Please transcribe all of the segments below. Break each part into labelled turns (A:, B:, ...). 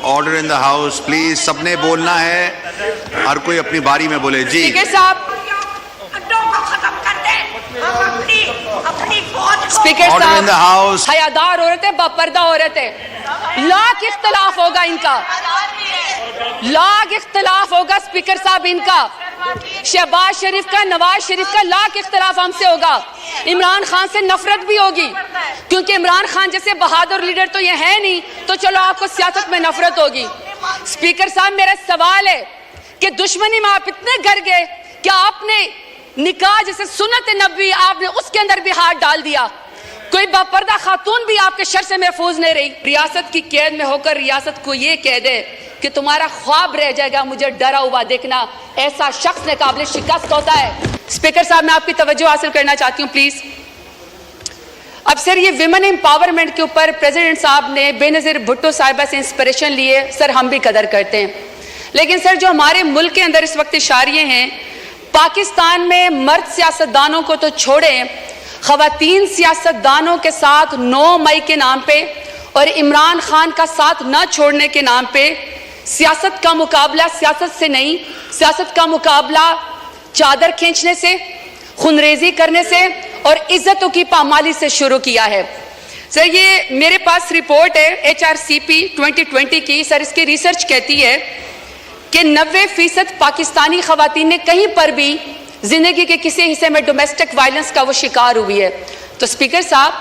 A: Order in the house please. سب نے بولنا ہے, ہر کوئی اپنی باری میں بولے. جی
B: اسپیکر صاحب, اسپیکر
A: آرڈر ان دا
B: صاحب,
A: ہاؤس.
B: حیادار عورتیں, باپردہ عورتیں, لاکھ اختلاف ہوگا ان کا, لاکھ اختلاف ہوگا اسپیکر صاحب ان کا, شہباز شریف کا, نواز شریف کا, لاکھ اختلاف ہم سے ہوگا. عمران خان سے نفرت بھی ہوگی, کیونکہ عمران خان جیسے بہادر لیڈر تو یہ ہے نہیں, تو چلو آپ کو سیاست میں نفرت ہوگی. اسپیکر صاحب میرا سوال ہے کہ دشمنی میں آپ اتنے گر گئے کہ آپ نے نکاح جیسے سنت نبوی آپ نے اس کے اندر بھی ہاتھ ڈال دیا. کوئی باپردہ خاتون بھی آپ کے شر سے محفوظ نہیں رہی. ریاست کی قید میں ہو کر ریاست کو یہ کہہ دے کہ تمہارا خواب رہ جائے گا مجھے ڈرا ہوا دیکھنا, ایسا شخص نے قابل شکست ہوتا ہے. اسپیکر صاحب میں آپ کی توجہ حاصل کرنا چاہتی ہوں پلیز. اب سر یہ ویمن امپاورمنٹ کے اوپر پریزیڈنٹ صاحب نے بے نظیر بھٹو صاحبہ سے انسپریشن لیے, سر ہم بھی قدر کرتے ہیں, لیکن سر جو ہمارے ملک کے اندر اس وقت اشاریے ہیں, پاکستان میں مرد سیاستدانوں کو تو چھوڑیں, خواتین سیاستدانوں کے ساتھ 9 مئی کے نام پہ اور عمران خان کا ساتھ نہ چھوڑنے کے نام پہ سیاست کا مقابلہ سیاست سے نہیں, سیاست کا مقابلہ چادر کھینچنے سے, خونریزی کرنے سے اور عزتوں کی پامالی سے شروع کیا ہے. سر یہ میرے پاس رپورٹ ہے HRCP 2020 کی, سر اس کی ریسرچ کہتی ہے کہ 90% پاکستانی خواتین نے کہیں پر بھی زندگی کے کسی حصے میں ڈومیسٹک وائلنس کا وہ شکار ہوئی ہے. تو اسپیکر صاحب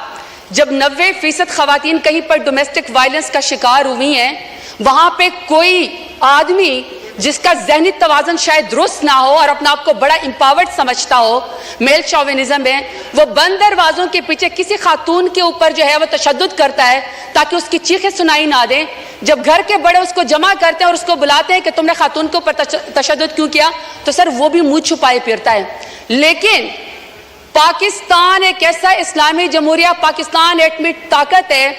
B: جب 90% خواتین کہیں پر ڈومیسٹک وائلنس کا شکار ہوئی ہیں, وہاں پہ کوئی آدمی جس کا ذہنی توازن شاید درست نہ ہو اور اپنا آپ کو بڑا امپاورڈ سمجھتا ہو, میل شوونزم ہے, وہ بند دروازوں کے پیچھے کسی خاتون کے اوپر جو ہے وہ تشدد کرتا ہے تاکہ اس کی چیخیں سنائی نہ دیں. جب گھر کے بڑے اس کو جمع کرتے ہیں اور اس کو بلاتے ہیں کہ تم نے خاتون کے اوپر تشدد کیوں کیا, تو سر وہ بھی منہ چھپائے پھرتا ہے. لیکن پاکستان ایک ایسا اسلامی جمہوریہ پاکستان ایٹمی طاقت ہے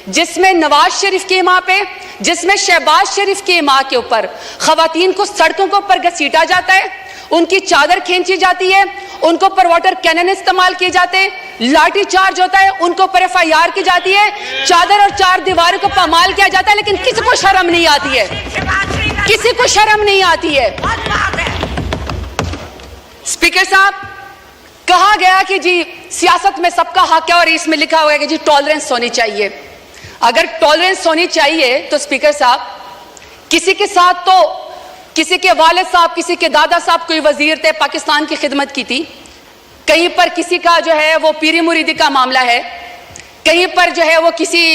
B: جس میں نواز شریف کی ماں پہ, جس میں شہباز شریف کی ماں کے اوپر خواتین کو سڑکوں کے اوپر گھسیٹا جاتا ہے, ان کی چادر کھینچی جاتی ہے, ان کو پر واٹر کینن استعمال کیے جاتے ہیں, لاٹھی چارج ہوتا ہے, ان کو پر FIR کی جاتی ہے, چادر اور 4 دیواروں کو پامال کیا جاتا ہے, لیکن کسی کو شرم نہیں آتی ہے, کسی کو شرم نہیں آتی ہے. اسپیکر صاحب کہا گیا کہ جی سیاست میں سب کا حق ہے اور اس میں لکھا ہوا ہے کہ جی ٹالرنس ہونی چاہیے. اگر ٹالرنس ہونی چاہیے تو اسپیکر صاحب کسی کے ساتھ تو کسی کے والد صاحب, کسی کے دادا صاحب کوئی وزیر تھے, پاکستان کی خدمت کی تھی, کہیں پر کسی کا جو ہے وہ پیری مریدی کا معاملہ ہے, کہیں پر جو ہے وہ کسی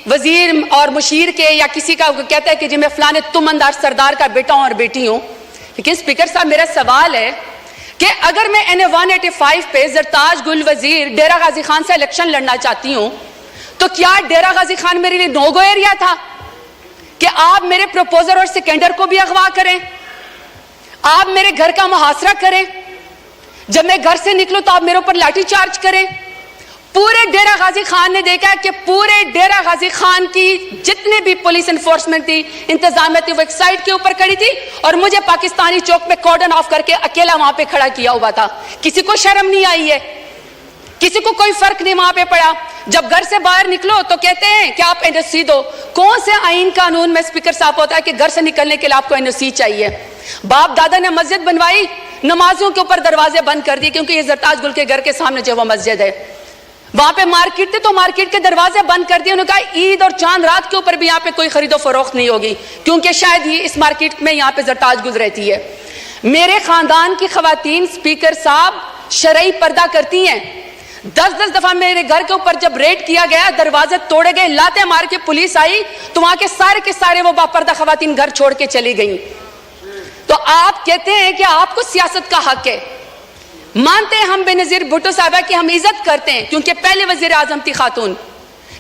B: وزیر اور مشیر کے یا کسی کا کہتا ہے کہ جی میں فلانے تم انداز سردار کا بیٹا ہوں اور بیٹی ہوں. لیکن اسپیکر صاحب میرا سوال ہے کہ اگر میں NA 185 پہ زرتاج گل وزیر ڈیرہ غازی خان سے الیکشن لڑنا چاہتی ہوں, تو کیا ڈیرہ غازی خان میرے لیے نو گو ایریا تھا کہ آپ میرے پروپوزر اور سیکنڈر کو بھی اغوا کریں, آپ میرے گھر کا محاصرہ کریں, جب میں گھر سے نکلوں تو آپ میرے اوپر لاٹھی چارج کریں. پورے ڈیرہ غازی خان نے دیکھا کہ پورے ڈیرہ غازی خان کی جتنے بھی پولیس انفورسمنٹ تھی, انتظامیہ تھی, وہ ایک سائڈ کے اوپر کھڑی تھی اور مجھے پاکستانی چوک پہ کارڈن آف کر کے اکیلا وہاں پہ کھڑا کیا ہوا تھا. کسی کو شرم نہیں آئی ہے, کسی کو کوئی فرق نہیں وہاں پہ پڑا. جب گھر سے باہر نکلو تو کہتے ہیں کہ آپ NOC دو. کون سے آئین قانون میں اسپیکر صاحب ہوتا ہے کہ گھر سے نکلنے کے لیے آپ کو NOC چاہیے؟ باپ دادا نے مسجد بنوائی, نمازوں کے اوپر دروازے بند کر دیے, کیونکہ یہ زرتاج گل کے گھر کے سامنے جو وہ مسجد ہے, وہاں پہ مارکیٹ تھے تو مارکیٹ کے دروازے بند کر دیے. انہوں نے کہا عید اور چاند رات کے اوپر بھی یہاں پہ کوئی خرید و فروخت نہیں ہوگی, کیونکہ شاید یہ اس مارکیٹ میں یہاں پہ زرتاج گل رہتی ہے. میرے خاندان کی خواتین اسپیکر صاحب شرعی پردہ کرتی ہیں. 10 دفعہ میرے گھر کے اوپر جب ریڈ کیا گیا, دروازے توڑے گئے, لاتے مار کے پولیس آئی, تو وہاں کے سارے وہ باپردہ خواتین گھر چھوڑ کے چلی گئیں. تو آپ کہتے ہیں کہ آپ کو سیاست کا حق ہے. مانتے ہیں ہم بے نظیر بھٹو صاحبہ کی ہم عزت کرتے ہیں کیونکہ پہلے وزیر اعظم تھی خاتون,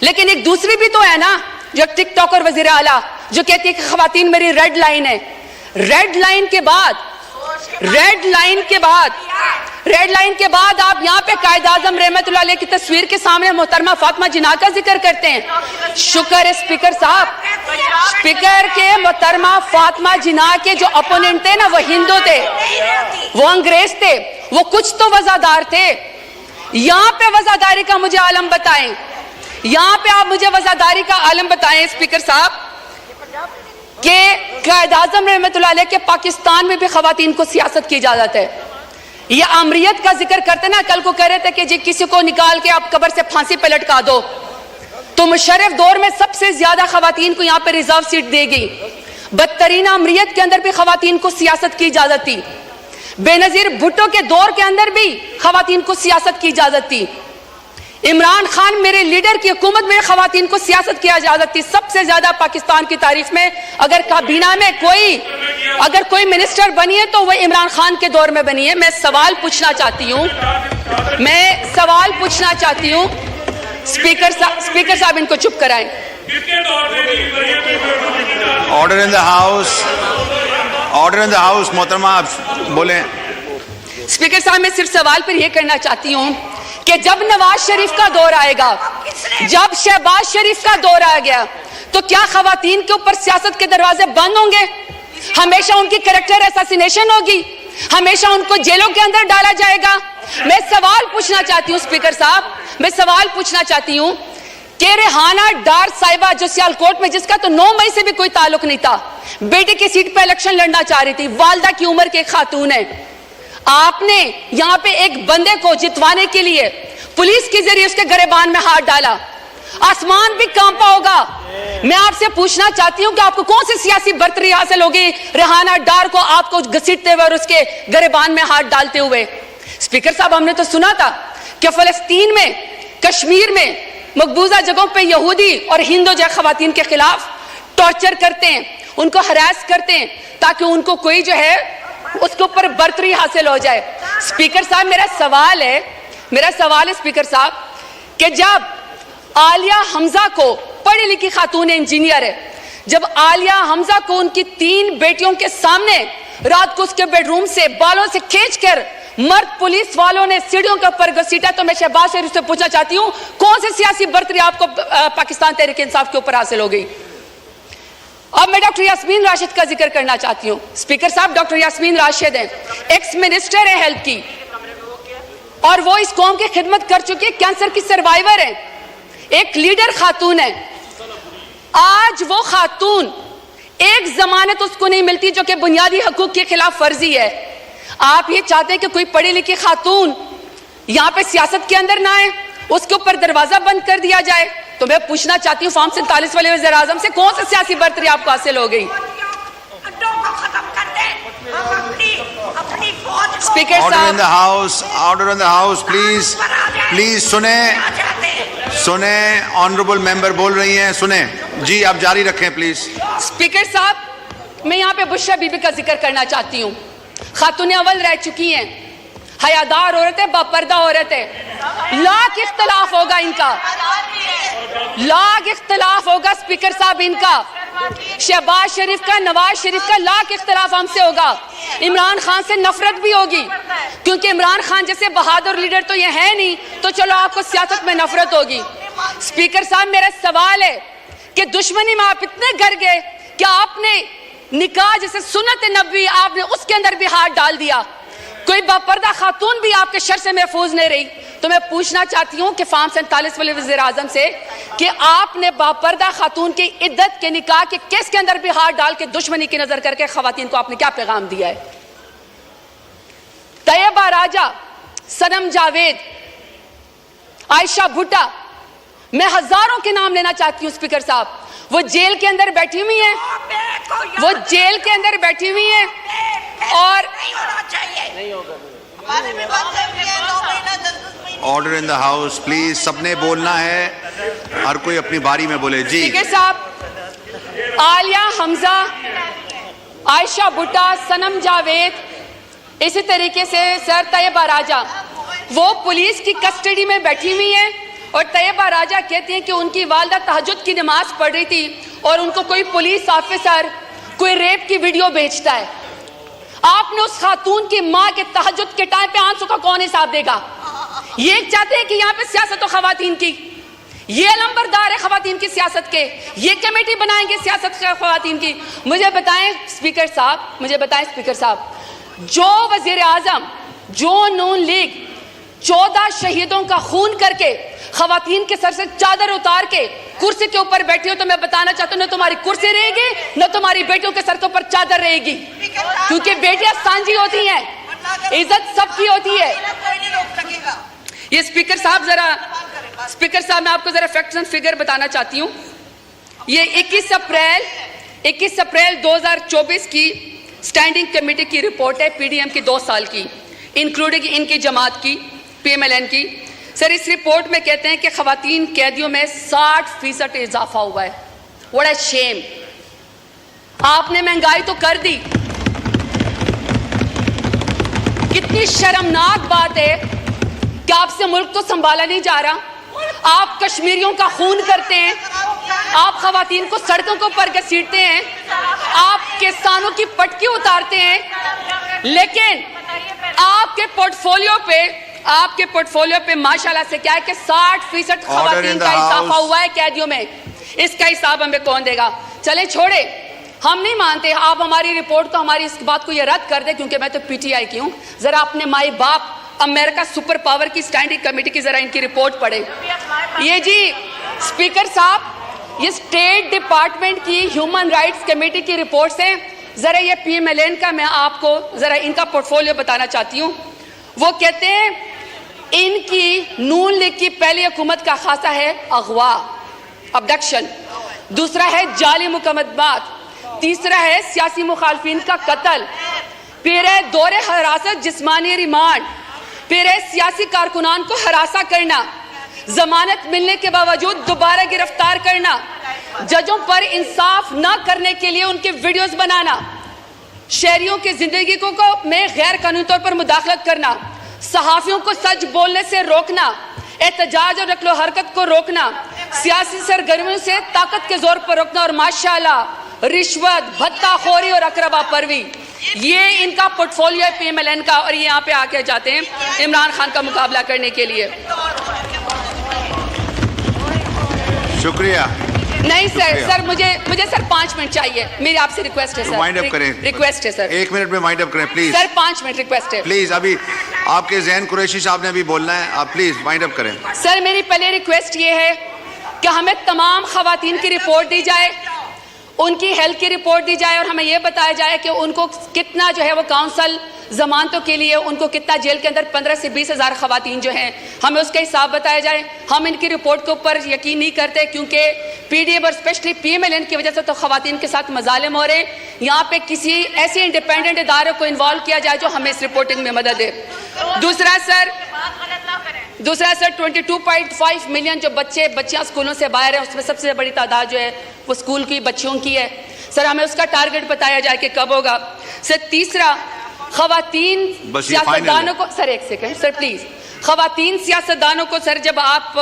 B: لیکن ایک دوسری بھی تو ہے نا جو ٹک ٹاک اور وزیر اعلیٰ جو کہتی ہے کہ خواتین میری ریڈ لائن ہے. ریڈ لائن کے بعد آپ یہاں پہ قائد اعظم رحمت اللہ علیہ کی تصویر کے سامنے محترمہ فاطمہ جناح کا ذکر کرتے ہیں. شکر ہے اسپیکر صاحب, اسپیکر کے محترمہ فاطمہ جناح کے جو اپوننٹ تھے نا وہ ہندو تھے, وہ انگریز تھے, وہ کچھ تو وزادار تھے. یہاں پہ وزاداری کا مجھے عالم بتائیں یہاں پہ آپ مجھے وزاداری کا عالم بتائیں اسپیکر صاحب کہ قائد اعظم رحمۃ اللہ علیہ کے پاکستان میں بھی خواتین کو سیاست کی اجازت ہے. یہ آمریت کا ذکر کرتے نا, کل کو کہہ رہے تھے کہ جی کسی کو نکال کے آپ قبر سے پھانسی پہ لٹکا دو, تو مشرف دور میں سب سے زیادہ خواتین کو یہاں پہ ریزرو سیٹ دے گی. بدترین آمریت کے اندر بھی خواتین کو سیاست کی اجازت تھی. بے نظیر بھٹو کے دور کے اندر بھی خواتین کو سیاست کی اجازت تھی. عمران خان میرے لیڈر کی حکومت میں خواتین کو سیاست کی اجازت تھی. سب سے زیادہ پاکستان کی تاریخ میں اگر کابینہ میں کوئی منسٹر بنی ہے تو وہ عمران خان کے دور میں بنی ہے. میں سوال پوچھنا چاہتی ہوں اسپیکر صاحب ان کو چپ کرائیں.
A: Order in the house. محترمہ آپ بولیں.
B: اسپیکر صاحب میں صرف سوال پر یہ کرنا چاہتی ہوں کہ جب نواز شریف کا دور آئے گا, جب شہباز شریف کا دور آ گیا, تو کیا خواتین کے اوپر سیاست کے دروازے بند ہوں گے؟ ہمیشہ ان کی کریکٹر اساسینیشن ہوگی, ہمیشہ ان کو جیلوں کے اندر ڈالا جائے گا. میں سوال پوچھنا چاہتی ہوں اسپیکر صاحب, میں سوال پوچھنا چاہتی ہوں کہ ریحانہ ڈار صاحبہ جو سیالکوٹ میں, جس کا تو 9 مئی سے بھی کوئی تعلق نہیں تھا, بیٹے کی سیٹ پہ الیکشن لڑنا چاہ رہی تھی, والدہ کی عمر کے ایک خاتون ہے, آپ نے یہاں پہ ایک بندے کو جتوانے کے لیے پولیس کے ذریعے اس کے گریبان میں ہاتھ ڈالا. آسمان بھی کانپا ہوگا. میں آپ سے پوچھنا چاہتی ہوں کہ آپ کو کون سی سیاسی برتری حاصل ہوگی ریحانہ ڈار کو آپ کو گھسیٹتے ہوئے اور اس کے گریبان میں ہاتھ ڈالتے ہوئے؟ اسپیکر صاحب ہم نے تو سنا تھا کہ فلسطین میں, کشمیر میں, مقبوضہ جگہوں پہ یہودی اور ہندو جو خواتین کے خلاف ٹارچر کرتے ہیں, ان کو ہراس کرتے ہیں تاکہ ان کو کوئی جو ہے اس کے اوپر برتری حاصل ہو جائے. اسپیکر صاحب میرا سوال ہے اسپیکر صاحب کہ جب عالیہ حمزہ کو, پڑھی لکھی خاتون انجینئر ہے, جب عالیہ حمزہ کو ان کی 3 بیٹیوں کے سامنے رات کو اس کے بیڈ روم سے بالوں سے کھینچ کر مرد پولیس والوں نے سیڑھیوں کے اوپر گھسیٹا, تو میں شہباز شریف سے پوچھنا چاہتی ہوں کون سی سیاسی برتری آپ کو پاکستان تحریک انصاف کے اوپر حاصل ہو گئی؟ اب میں ڈاکٹر یاسمین راشد کا ذکر کرنا چاہتی ہوں. اسپیکر صاحب ڈاکٹر یاسمین راشد ہیں, ایکس منسٹر ہے ہیلتھ کی, اور وہ اس قوم کی خدمت کر چکی ہے, کینسر کی سروائیور ہے, ایک لیڈر خاتون ہے. آج وہ خاتون ایک ضمانت اس کو نہیں ملتی جو کہ بنیادی حقوق کے خلاف ورزی ہے. آپ یہ چاہتے ہیں کہ کوئی پڑھی لکھی خاتون یہاں پہ سیاست کے اندر نہ آئے, اس کے اوپر دروازہ بند کر دیا جائے. تو میں پوچھنا چاہتی ہوں فارم 47 والے وزیر اعظم سے کون سی سیاسی برتری آپ کو حاصل ہو گئی؟ اسپیکر صاحب
A: order in the house please سنیں آنریبل ممبر بول رہی ہیں, سنیں جی, آپ جاری رکھیں پلیز.
B: اسپیکر صاحب میں یہاں پہ بشرا بی بی کا ذکر کرنا چاہتی ہوں. خاتون اول رہ چکی ہیں, حیادار عورت ہے, باپردہ عورت ہے. لاکھ اختلاف ہوگا ان کا, لاکھ اختلاف ہوگا اسپیکر صاحب ان کا, شہباز شریف کا, نواز شریف کا, لاکھ اختلاف ہم سے ہوگا. عمران خان سے نفرت بھی ہوگی کیونکہ عمران خان جیسے بہادر لیڈر تو یہ ہے نہیں, تو چلو آپ کو سیاست میں نفرت ہوگی. اسپیکر صاحب میرا سوال ہے کہ دشمنی میں آپ اتنے گر گئے کہ آپ نے نکاح جیسے سنت نبوی, آپ نے اس کے اندر بھی ہاتھ ڈال دیا. کوئی باپردہ خاتون بھی آپ کے شر سے محفوظ نہیں رہی. تو میں پوچھنا چاہتی ہوں کہ فارم 47 والے وزیر اعظم سے کہ آپ نے باپردہ خاتون کی عدت کے نکاح کے کیس کے اندر بھی ہاتھ ڈال کے دشمنی کی نظر کر کے خواتین کو آپ نے کیا پیغام دیا ہے؟ طیبہ راجہ, صنم جاوید, عائشہ بھٹا, میں ہزاروں کے نام لینا چاہتی ہوں اسپیکر صاحب. وہ جیل کے اندر بیٹھی ہوئی ہیں, وہ جیل کے اندر بیٹھی ہوئی ہیں, اور
A: order in the house please, سب نے بولنا ہے, ہر کوئی اپنی باری میں بولے. جی
B: اسپیکر صاحب عالیہ حمزہ, عائشہ بھٹا, صنم جاوید, اسی طریقے سے سر طیبہ راجہ, وہ پولیس کی کسٹڈی میں بیٹھی ہوئی ہیں. اور طیبہ راجہ کہتی ہیں کہ ان کی والدہ تہجد کی نماز پڑھ رہی تھی اور ان کو کوئی پولیس آفیسر کوئی ریپ کی ویڈیو بھیجتا ہے. آپ نے اس خاتون کی ماں کے تہجد کے ٹائم پہ آنسوں کا کون حساب دے گا؟ یہ چاہتے ہیں کہ یہاں پہ سیاست و خواتین کی, یہ علمبردار ہے خواتین کی سیاست کے, یہ کمیٹی بنائیں گے سیاست کے خواتین کی. مجھے بتائیں اسپیکر صاحب, جو وزیر اعظم, جو نون لیگ 14 شہیدوں کا خون کر کے خواتین کے سر سے چادر اتار کے کرسی کے اوپر بیٹھی ہو تو میں بتانا چاہتا ہوں نہ تمہاری کرسی رہے گی نہ تمہاری بیٹیوں کے سر کے اوپر چادر رہے گی, کیونکہ بیٹیاں سانجی ہوتی ہیں, عزت سب کی ہوتی ہے. یہ اسپیکر صاحب میں آپ کو ذرا فیکٹس اینڈ فگر بتانا چاہتی ہوں. یہ 21 اپریل 2024 کی اسٹینڈنگ کمیٹی کی رپورٹ ہے, پی ڈی ایم کی 2 سال کی, انکلوڈنگ ان کی جماعت کی, پی ایم ایل این کی. سر اس رپورٹ میں کہتے ہیں کہ خواتین قیدیوں میں 60% اضافہ ہوا ہے. واٹ اے شیم. آپ نے مہنگائی تو کر دی, کتنی شرمناک بات ہے کہ آپ سے ملک تو سنبھالا نہیں جا رہا. آپ کشمیریوں کا خون کرتے ہیں, آپ خواتین کو سڑکوں کو پر گھسیٹتے ہیں, آپ کسانوں کی پٹکی اتارتے ہیں, لیکن آپ کے پورٹ فولیو پہ ماشاءاللہ سے کیا ہے کہ 60% خواتین کا اضافہ ہوا ہے قیدیوں میں. اس کا حساب ہمیں کون دے گا؟ چلیں چھوڑے, ہم نہیں مانتے. آپ ہماری رپورٹ کو, ہماری اس بات کو یہ رد کر دیں, کیونکہ میں تو پی ٹی آئی کی ہوں. ذرا اپنے مائی باپ امریکہ سپر پاور کی اسٹینڈنگ کمیٹی کی ذرا ان کی رپورٹ پڑھیں. یہ جی اسپیکر صاحب, یہ اسٹیٹ ڈپارٹمنٹ کی ہیومن رائٹس کمیٹی کی رپورٹس ہیں. ذرا یہ پی ایم ایل این کا میں آپ کو ذرا ان کا پورٹ فولیو بتانا چاہتی ہوں. وہ کہتے ہیں ان کی نون لیگ کی پہلی حکومت کا خاصہ ہے اغوا, ابڈکشن, دوسرا ہے جعلی مقدمات, تیسرا ہے سیاسی مخالفین کا قتل, پھر ہے دور حراست جسمانی ریمانڈ, پھر ہے سیاسی کارکنان کو ہراساں کرنا, ضمانت ملنے کے باوجود دوبارہ گرفتار کرنا, ججوں پر انصاف نہ کرنے کے لیے ان کے ویڈیوز بنانا, شہریوں کی زندگی کو میں غیر قانونی طور پر مداخلت کرنا, صحافیوں کو سچ بولنے سے روکنا, احتجاج اور نقل و حرکت کو روکنا, سیاسی سرگرمیوں سے طاقت کے زور پر روکنا, اور ماشاءاللہ رشوت, بھتہ خوری اور اقربا پروی. یہ ان کا پورٹ فولیو ہے پی ایم ایل این کا, اور یہ یہاں پہ آ کے جاتے ہیں عمران خان کا مقابلہ کرنے کے لیے.
A: شکریہ.
B: نہیں سر مجھے سر 5 منٹ چاہیے, میری آپ سے ریکویسٹ ہے سر.
A: وائنڈ اپ کریں,
B: ریکویسٹ ہے سر,
A: 1 منٹ میں وائنڈ اپ کریں پلیز.
B: سر 5 منٹ ریکویسٹ ہے
A: پلیز. ابھی آپ کے ذہن قریشی صاحب نے ابھی بولنا ہے, آپ پلیز وائنڈ اپ کریں.
B: سر میری پہلے ریکویسٹ یہ ہے کہ ہمیں تمام خواتین کی رپورٹ دی جائے, ان کی ہیلتھ کی رپورٹ دی جائے, اور ہمیں یہ بتایا جائے کہ ان کو کتنا جو ہے وہ کاؤنسل ضمانتوں کے لیے ان کو کتنا جیل کے اندر 15 سے 20 ہزار خواتین جو ہیں, ہمیں اس کا حساب بتایا جائے. ہم ان کی رپورٹ کے اوپر یقین نہیں کرتے, کیونکہ پی ڈی ایم اور especially P M L N کی وجہ سے تو خواتین کے ساتھ مظالم ہو رہے ہیں. یہاں پہ کسی ایسے انڈیپینڈنٹ ادارے کو انوالو کیا جائے جو ہمیں اس رپورٹنگ میں مدد دے. دوسرا سر 22.5 ملین جو بچیاں اسکولوں سے باہر ہیں, اس میں سب سے بڑی تعداد جو ہے وہ اسکول کی بچیوں کی ہے. سر ہمیں اس کا ٹارگٹ بتایا جائے کہ کب ہوگا. سر تیسرا, خواتین سیاستدانوں کو, سر 1 سیکنڈ سر پلیز, خواتین سیاستدانوں کو سر جب آپ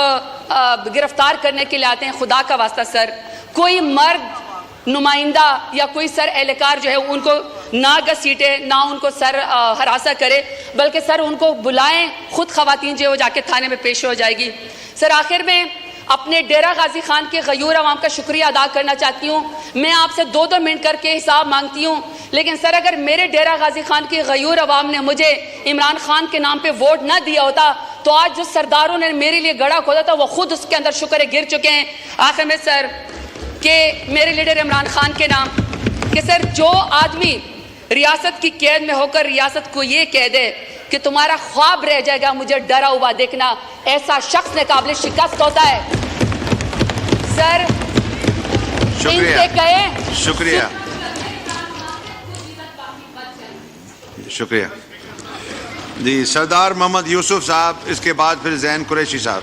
B: گرفتار کرنے کے لیے آتے ہیں, خدا کا واسطہ سر کوئی مرد نمائندہ یا کوئی سر اہلکار جو ہے ان کو نہ گھسیٹے, نہ ان کو سر ہراساں کرے, بلکہ سر ان کو بلائیں, خود خواتین جو ہے وہ جا کے تھانے میں پیش ہو جائے گی. سر آخر میں اپنے ڈیرہ غازی خان کے غیور عوام کا شکریہ ادا کرنا چاہتی ہوں. میں آپ سے 2 منٹ کر کے حساب مانگتی ہوں, لیکن سر اگر میرے ڈیرہ غازی خان کے غیور عوام نے مجھے عمران خان کے نام پہ ووٹ نہ دیا ہوتا تو آج جو سرداروں نے میرے لیے گڑھا کھودا تھا وہ خود اس کے اندر شکر گر چکے ہیں. آخر میں سر کہ میرے لیڈر عمران خان کے نام کہ سر جو آدمی ریاست کی قید میں ہو کر ریاست کو یہ کہہ دے کہ تمہارا خواب رہ جائے گا مجھے ڈرا ہوا دیکھنا, ایسا شخص نے قابل شکست ہوتا ہے. سر ان سے کہیں
A: شکریہ جی. سردار محمد یوسف صاحب, اس کے بعد پھر زین قریشی صاحب.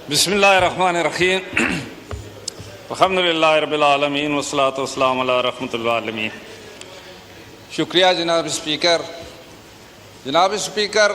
C: بسم اللہ الرحمن الرحیم. الحمدللہ رب العالمین والصلاة والسلام علی رحمۃ العالمین.
D: شکریہ جناب اسپیکر. جناب اسپیکر,